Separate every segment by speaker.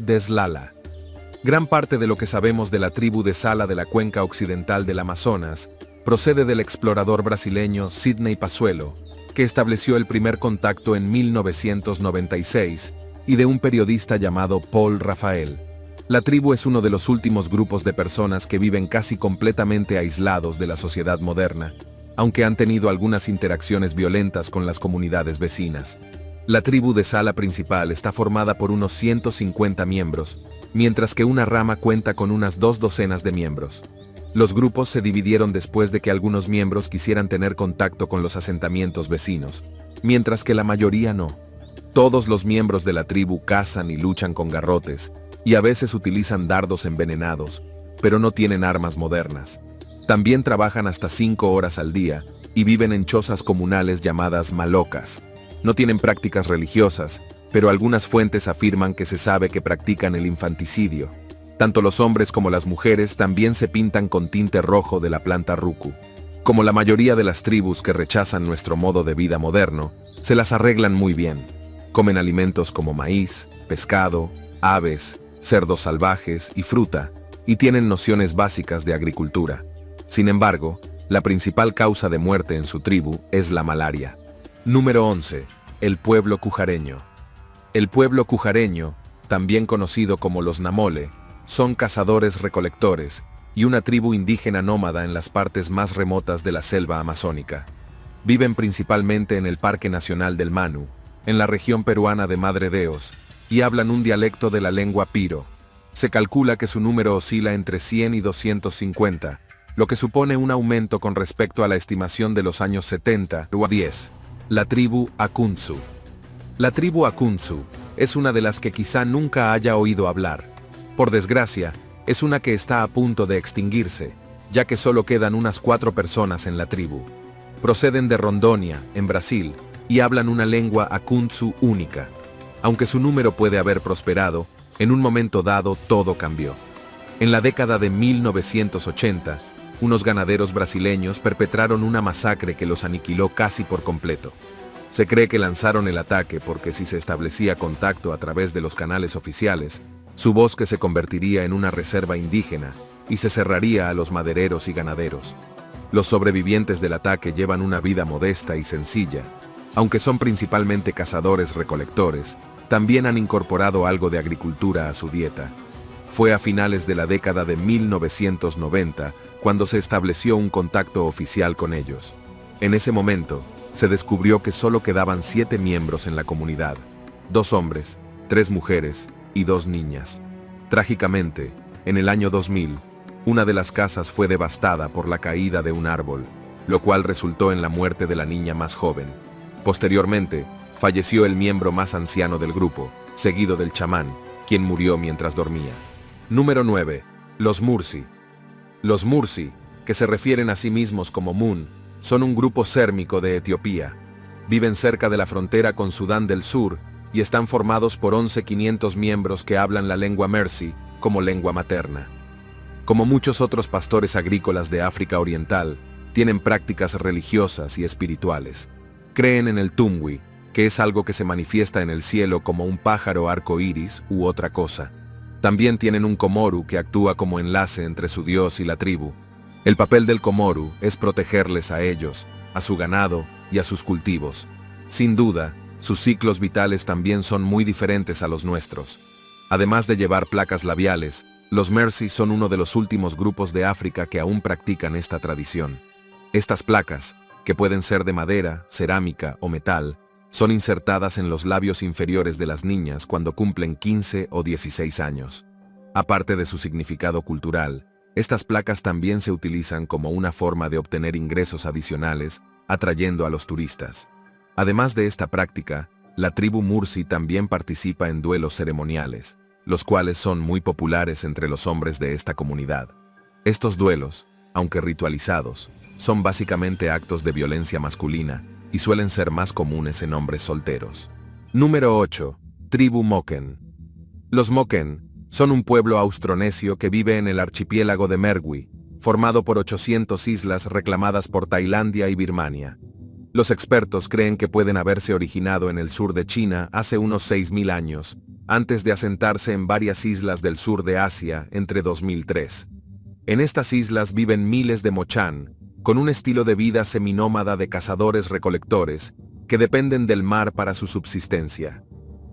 Speaker 1: de Slala. Gran parte de lo que sabemos de la tribu de Sala de la cuenca occidental del Amazonas procede del explorador brasileño Sidney Pazuello, que estableció el primer contacto en 1996, y de un periodista llamado Paul Rafael. La tribu es uno de los últimos grupos de personas que viven casi completamente aislados de la sociedad moderna, aunque han tenido algunas interacciones violentas con las comunidades vecinas. La tribu de Sala principal está formada por unos 150 miembros, mientras que una rama cuenta con unas 2 docenas de miembros. Los grupos se dividieron después de que algunos miembros quisieran tener contacto con los asentamientos vecinos, mientras que la mayoría no. Todos los miembros de la tribu cazan y luchan con garrotes, y a veces utilizan dardos envenenados, pero no tienen armas modernas. También trabajan hasta 5 horas al día y viven en chozas comunales llamadas malocas. No tienen prácticas religiosas, pero algunas fuentes afirman que se sabe que practican el infanticidio. Tanto los hombres como las mujeres también se pintan con tinte rojo de la planta ruku. Como la mayoría de las tribus que rechazan nuestro modo de vida moderno, se las arreglan muy bien. Comen alimentos como maíz, pescado, aves, cerdos salvajes y fruta, y tienen nociones básicas de agricultura. Sin embargo, la principal causa de muerte en su tribu es la malaria. Número 11. El pueblo cujareño. El pueblo cujareño, también conocido como los Namole, son cazadores-recolectores y una tribu indígena nómada en las partes más remotas de la selva amazónica. Viven principalmente en el Parque Nacional del Manu, en la región peruana de Madre Deos, y hablan un dialecto de la lengua piro. Se calcula que su número oscila entre 100 y 250, lo que supone un aumento con respecto a la estimación de los años 70 o 10. La tribu Akuntsu. La tribu Akuntsu es una de las que quizá nunca haya oído hablar. Por desgracia, es una que está a punto de extinguirse, ya que solo quedan unas 4 personas en la tribu. Proceden de Rondônia, en Brasil, y hablan una lengua Akuntsu única. Aunque su número puede haber prosperado, en un momento dado todo cambió. En la década de 1980, unos ganaderos brasileños perpetraron una masacre que los aniquiló casi por completo. Se cree que lanzaron el ataque porque si se establecía contacto a través de los canales oficiales, su bosque se convertiría en una reserva indígena y se cerraría a los madereros y ganaderos. Los sobrevivientes del ataque llevan una vida modesta y sencilla. Aunque son principalmente cazadores-recolectores, también han incorporado algo de agricultura a su dieta. Fue a finales de la década de 1990 cuando se estableció un contacto oficial con ellos. En ese momento, se descubrió que solo quedaban 7 miembros en la comunidad: 2 hombres, 3 mujeres y 2 niñas. Trágicamente, en el año 2000, una de las casas fue devastada por la caída de un árbol, lo cual resultó en la muerte de la niña más joven. Posteriormente, falleció el miembro más anciano del grupo, seguido del chamán, quien murió mientras dormía. Número 9. Los Mursi. Los Mursi, que se refieren a sí mismos como Mun, son un grupo sérmico de Etiopía. Viven cerca de la frontera con Sudán del Sur y están formados por 11.500 miembros que hablan la lengua Mersi como lengua materna. Como muchos otros pastores agrícolas de África Oriental, tienen prácticas religiosas y espirituales. Creen en el Tumwi, que es algo que se manifiesta en el cielo como un pájaro arco iris u otra cosa. También tienen un Komoru que actúa como enlace entre su dios y la tribu. El papel del Komoru es protegerles a ellos, a su ganado y a sus cultivos. Sin duda, sus ciclos vitales también son muy diferentes a los nuestros. Además de llevar placas labiales, los Mersi son uno de los últimos grupos de África que aún practican esta tradición. Estas placas, que pueden ser de madera, cerámica o metal, son insertadas en los labios inferiores de las niñas cuando cumplen 15 o 16 años. Aparte de su significado cultural, estas placas también se utilizan como una forma de obtener ingresos adicionales, atrayendo a los turistas. Además de esta práctica, la tribu Mursi también participa en duelos ceremoniales, los cuales son muy populares entre los hombres de esta comunidad. Estos duelos, aunque ritualizados, son básicamente actos de violencia masculina y suelen ser más comunes en hombres solteros. Número 8. Tribu Moken. Los Moken son un pueblo austronesio que vive en el archipiélago de Mergui, formado por 800 islas reclamadas por Tailandia y Birmania. Los expertos creen que pueden haberse originado en el sur de China hace unos 6.000 años, antes de asentarse en varias islas del sur de Asia entre 2003. En estas islas viven miles de mochán, con un estilo de vida seminómada de cazadores-recolectores, que dependen del mar para su subsistencia.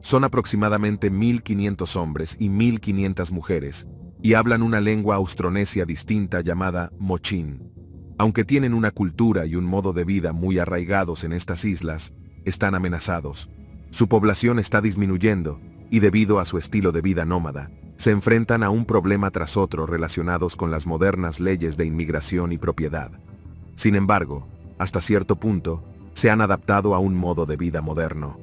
Speaker 1: Son aproximadamente 1.500 hombres y 1.500 mujeres, y hablan una lengua austronesia distinta llamada mochín. Aunque tienen una cultura y un modo de vida muy arraigados en estas islas, están amenazados. Su población está disminuyendo, y debido a su estilo de vida nómada, se enfrentan a un problema tras otro relacionados con las modernas leyes de inmigración y propiedad. Sin embargo, hasta cierto punto, se han adaptado a un modo de vida moderno.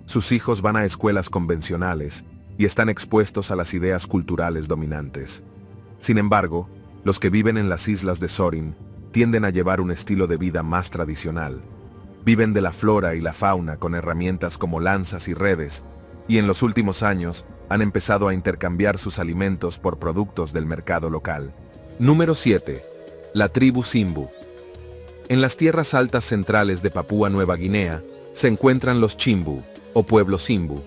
Speaker 1: Sus hijos van a escuelas convencionales y están expuestos a las ideas culturales dominantes. Sin embargo, los que viven en las islas de Sorin tienden a llevar un estilo de vida más tradicional. Viven de la flora y la fauna con herramientas como lanzas y redes, y en los últimos años han empezado a intercambiar sus alimentos por productos del mercado local. Número 7. La tribu Simbu. En las tierras altas centrales de Papúa Nueva Guinea se encuentran los Chimbu, o pueblo Simbu.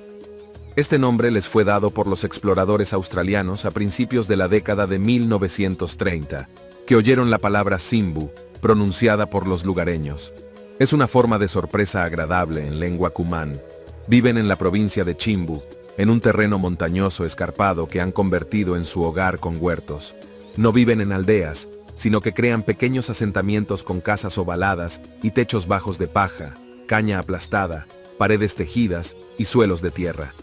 Speaker 1: Este nombre les fue dado por los exploradores australianos a principios de la década de 1930, que oyeron la palabra Simbu, pronunciada por los lugareños. Es una forma de sorpresa agradable en lengua cumán. Viven en la provincia de Chimbu, en un terreno montañoso escarpado que han convertido en su hogar con huertos. No viven en aldeas, sino que crean pequeños asentamientos con casas ovaladas y techos bajos de paja, caña aplastada, paredes tejidas y suelos de tierra.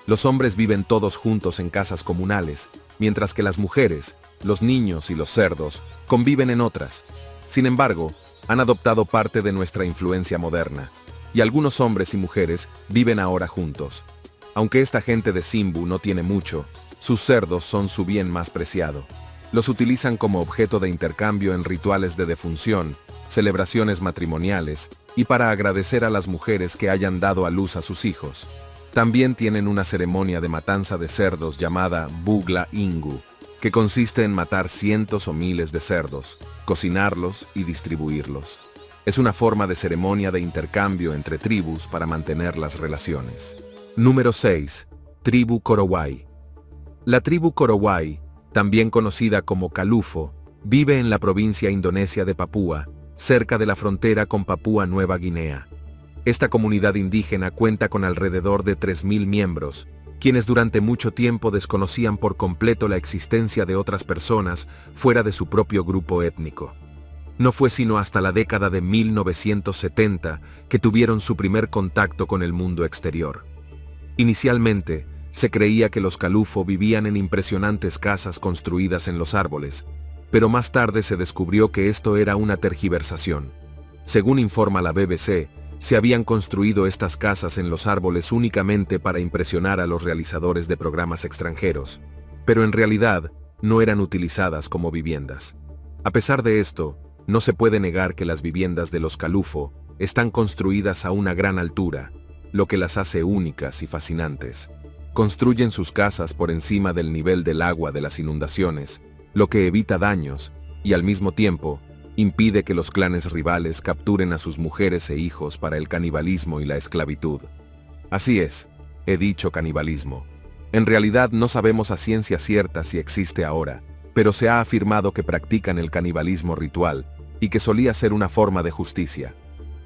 Speaker 1: Los hombres viven todos juntos en casas comunales, mientras que las mujeres, los niños y los cerdos conviven en otras. Sin embargo, han adoptado parte de nuestra influencia moderna, y algunos hombres y mujeres viven ahora juntos. Aunque esta gente de Simbu no tiene mucho, sus cerdos son su bien más preciado. Los utilizan como objeto de intercambio en rituales de defunción, celebraciones matrimoniales y para agradecer a las mujeres que hayan dado a luz a sus hijos. También tienen una ceremonia de matanza de cerdos llamada Bugla Ingu, que consiste en matar cientos o miles de cerdos, cocinarlos y distribuirlos. Es una forma de ceremonia de intercambio entre tribus para mantener las relaciones. Número 6. Tribu Korowai. La tribu Korowai, también conocida como Kalufo, vive en la provincia indonesia de Papúa, cerca de la frontera con Papúa Nueva Guinea. Esta comunidad indígena cuenta con alrededor de 3.000 miembros, quienes durante mucho tiempo desconocían por completo la existencia de otras personas fuera de su propio grupo étnico. No fue sino hasta la década de 1970 que tuvieron su primer contacto con el mundo exterior. Inicialmente, se creía que los Kalufo vivían en impresionantes casas construidas en los árboles, pero más tarde se descubrió que esto era una tergiversación. Según informa la BBC, se habían construido estas casas en los árboles únicamente para impresionar a los realizadores de programas extranjeros, pero en realidad no eran utilizadas como viviendas. A pesar de esto, no se puede negar que las viviendas de los Kalufo están construidas a una gran altura, lo que las hace únicas y fascinantes. Construyen sus casas por encima del nivel del agua de las inundaciones, lo que evita daños y al mismo tiempo impide que los clanes rivales capturen a sus mujeres e hijos para el canibalismo y la esclavitud. Así es, he dicho canibalismo. En realidad no sabemos a ciencia cierta si existe ahora, pero se ha afirmado que practican el canibalismo ritual y que solía ser una forma de justicia.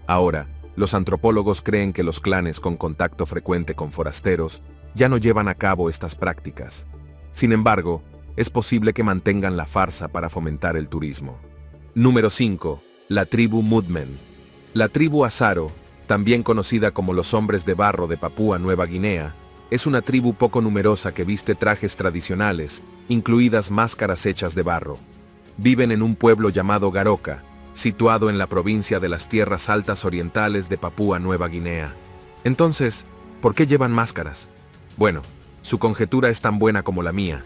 Speaker 1: Ahora, los antropólogos creen que los clanes con contacto frecuente con forasteros ya no llevan a cabo estas prácticas. Sin embargo, es posible que mantengan la farsa para fomentar el turismo. Número 5. La tribu Mudmen. La tribu Asaro, también conocida como los hombres de barro de Papúa Nueva Guinea, es una tribu poco numerosa que viste trajes tradicionales, incluidas máscaras hechas de barro. Viven en un pueblo llamado Garoca, situado en la provincia de las Tierras Altas Orientales de Papúa Nueva Guinea. Entonces, ¿por qué llevan máscaras? Bueno, su conjetura es tan buena como la mía.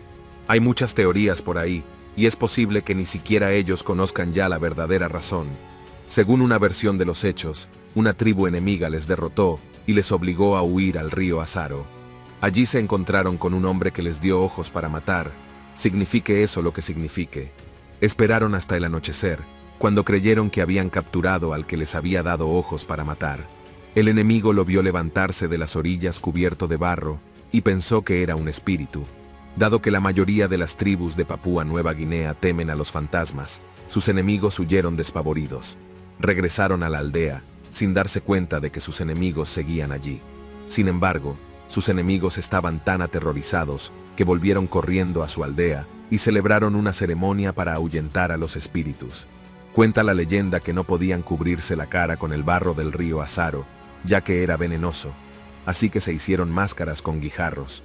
Speaker 1: Hay muchas teorías por ahí, y es posible que ni siquiera ellos conozcan ya la verdadera razón. Según una versión de los hechos, una tribu enemiga les derrotó y les obligó a huir al río Asaro. Allí se encontraron con un hombre que les dio ojos para matar, signifique eso lo que signifique. Esperaron hasta el anochecer, cuando creyeron que habían capturado al que les había dado ojos para matar. El enemigo lo vio levantarse de las orillas cubierto de barro y pensó que era un espíritu. Dado que la mayoría de las tribus de Papúa Nueva Guinea temen a los fantasmas, sus enemigos huyeron despavoridos. Regresaron a la aldea, sin darse cuenta de que sus enemigos seguían allí. Sin embargo, sus enemigos estaban tan aterrorizados que volvieron corriendo a su aldea y celebraron una ceremonia para ahuyentar a los espíritus. Cuenta la leyenda que no podían cubrirse la cara con el barro del río Azaro, ya que era venenoso, así que se hicieron máscaras con guijarros.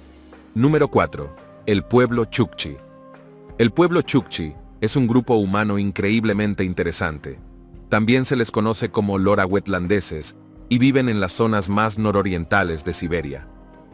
Speaker 1: Número 4. El pueblo Chukchi. El pueblo Chukchi es un grupo humano increíblemente interesante. También se les conoce como lorahuetlandeses y viven en las zonas más nororientales de Siberia.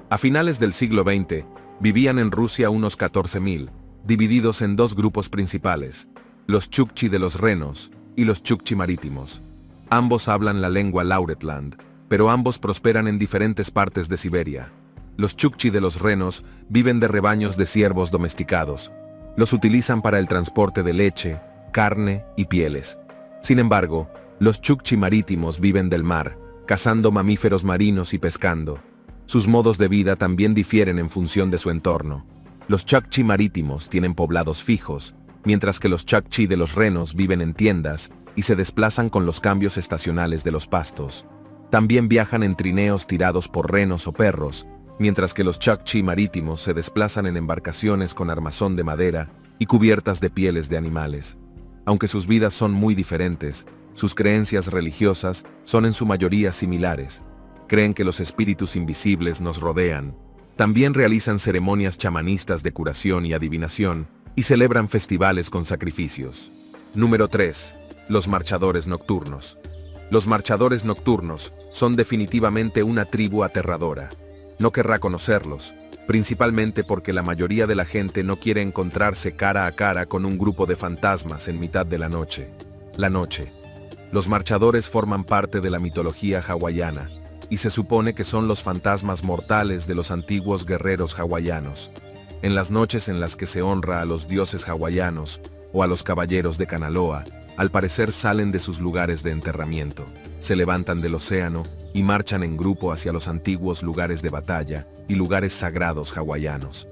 Speaker 1: A finales del siglo XX, vivían en Rusia unos 14.000, divididos en dos grupos principales, los Chukchi de los Renos y los Chukchi marítimos. Ambos hablan la lengua Lauretland, pero ambos prosperan en diferentes partes de Siberia. Los Chukchi de los Renos viven de rebaños de ciervos domesticados. Los utilizan para el transporte de leche, carne y pieles. Sin embargo, los Chukchi marítimos viven del mar, cazando mamíferos marinos y pescando. Sus modos de vida también difieren en función de su entorno. Los Chukchi marítimos tienen poblados fijos, mientras que los Chukchi de los Renos viven en tiendas y se desplazan con los cambios estacionales de los pastos. También viajan en trineos tirados por renos o perros, mientras que los Chukchi marítimos se desplazan en embarcaciones con armazón de madera y cubiertas de pieles de animales. Aunque sus vidas son muy diferentes, sus creencias religiosas son en su mayoría similares. Creen que los espíritus invisibles nos rodean. También realizan ceremonias chamanistas de curación y adivinación y celebran festivales con sacrificios. Número 3. Los marchadores nocturnos. Los marchadores nocturnos son definitivamente una tribu aterradora. No querrá conocerlos, principalmente porque la mayoría de la gente no quiere encontrarse cara a cara con un grupo de fantasmas en mitad de la noche. La noche. Los marchadores forman parte de la mitología hawaiana, y se supone que son los fantasmas mortales de los antiguos guerreros hawaianos. En las noches en las que se honra a los dioses hawaianos o a los caballeros de Kanaloa, al parecer salen de sus lugares de enterramiento, se levantan del océano y marchan en grupo hacia los antiguos lugares de batalla y lugares sagrados hawaianos.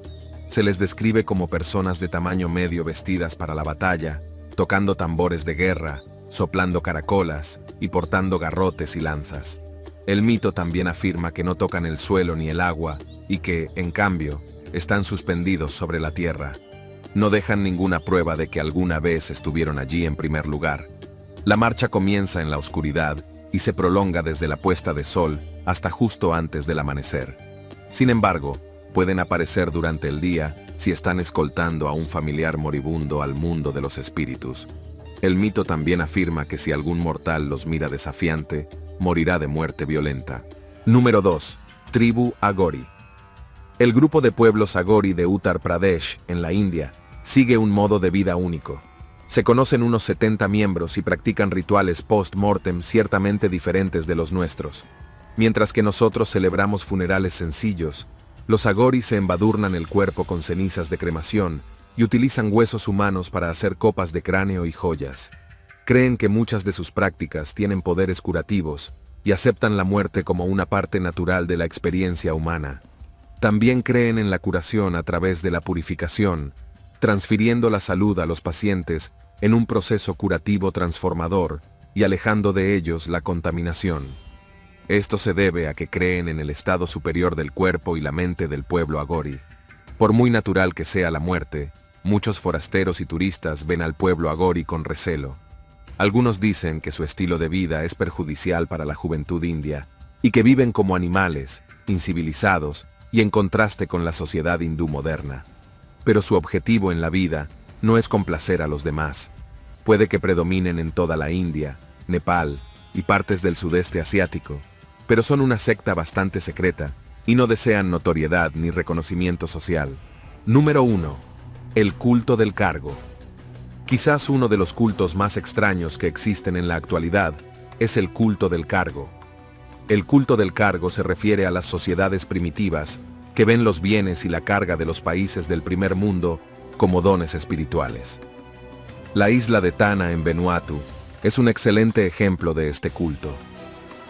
Speaker 1: Se les describe como personas de tamaño medio vestidas para la batalla, tocando tambores de guerra, soplando caracolas y portando garrotes y lanzas. El mito también afirma que no tocan el suelo ni el agua y que, en cambio, están suspendidos sobre la tierra. No dejan ninguna prueba de que alguna vez estuvieron allí en primer lugar. La marcha comienza en la oscuridad y se prolonga desde la puesta de sol hasta justo antes del amanecer. Sin embargo, pueden aparecer durante el día si están escoltando a un familiar moribundo al mundo de los espíritus. El mito también afirma que si algún mortal los mira desafiante, morirá de muerte violenta. Número 2. Tribu Agori. El grupo de pueblos Agori de Uttar Pradesh, en la India, sigue un modo de vida único. Se conocen unos 70 miembros y practican rituales post-mortem ciertamente diferentes de los nuestros. Mientras que nosotros celebramos funerales sencillos, los Agori se embadurnan el cuerpo con cenizas de cremación y utilizan huesos humanos para hacer copas de cráneo y joyas. Creen que muchas de sus prácticas tienen poderes curativos y aceptan la muerte como una parte natural de la experiencia humana. También creen en la curación a través de la purificación, transfiriendo la salud a los pacientes en un proceso curativo transformador y alejando de ellos la contaminación. Esto se debe a que creen en el estado superior del cuerpo y la mente del pueblo Agori. Por muy natural que sea la muerte, muchos forasteros y turistas ven al pueblo Agori con recelo. Algunos dicen que su estilo de vida es perjudicial para la juventud india y que viven como animales, incivilizados y en contraste con la sociedad hindú moderna. Pero su objetivo en la vida no es complacer a los demás. Puede que predominen en toda la India, Nepal y partes del sudeste asiático, pero son una secta bastante secreta y no desean notoriedad ni reconocimiento social. Número 1. El culto del cargo. Quizás uno de los cultos más extraños que existen en la actualidad es el culto del cargo. El culto del cargo se refiere a las sociedades primitivas que ven los bienes y la carga de los países del primer mundo como dones espirituales. La isla de Tana en Vanuatu es un excelente ejemplo de este culto.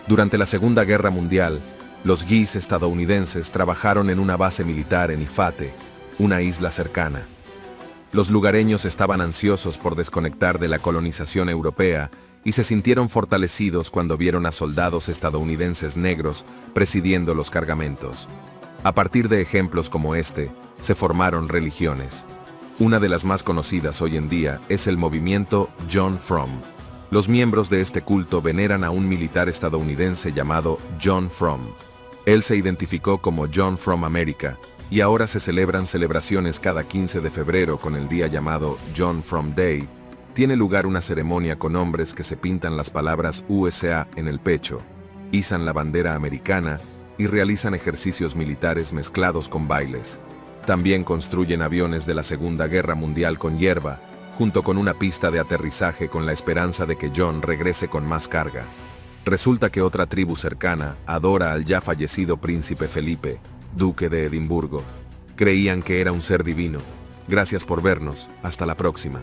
Speaker 1: Durante la Segunda Guerra Mundial, Los GIs estadounidenses trabajaron en una base militar en Ifate, una isla cercana. Los lugareños estaban ansiosos por desconectar de la colonización europea y se sintieron fortalecidos cuando vieron a soldados estadounidenses negros presidiendo los cargamentos. A partir de ejemplos como este, se formaron religiones. Una de las más conocidas hoy en día es el movimiento John Frum. Los miembros de este culto veneran a un militar estadounidense llamado John Frum. Él se identificó como John From America, y ahora se celebran celebraciones cada 15 de febrero con el día llamado John From Day. Tiene lugar una ceremonia con hombres que se pintan las palabras USA en el pecho, izan la bandera americana y realizan ejercicios militares mezclados con bailes. También construyen aviones de la Segunda Guerra Mundial con hierba, junto con una pista de aterrizaje con la esperanza de que John regrese con más carga. Resulta que otra tribu cercana adora al ya fallecido príncipe Felipe, duque de Edimburgo. Creían que era un ser divino. Gracias por vernos. Hasta la próxima.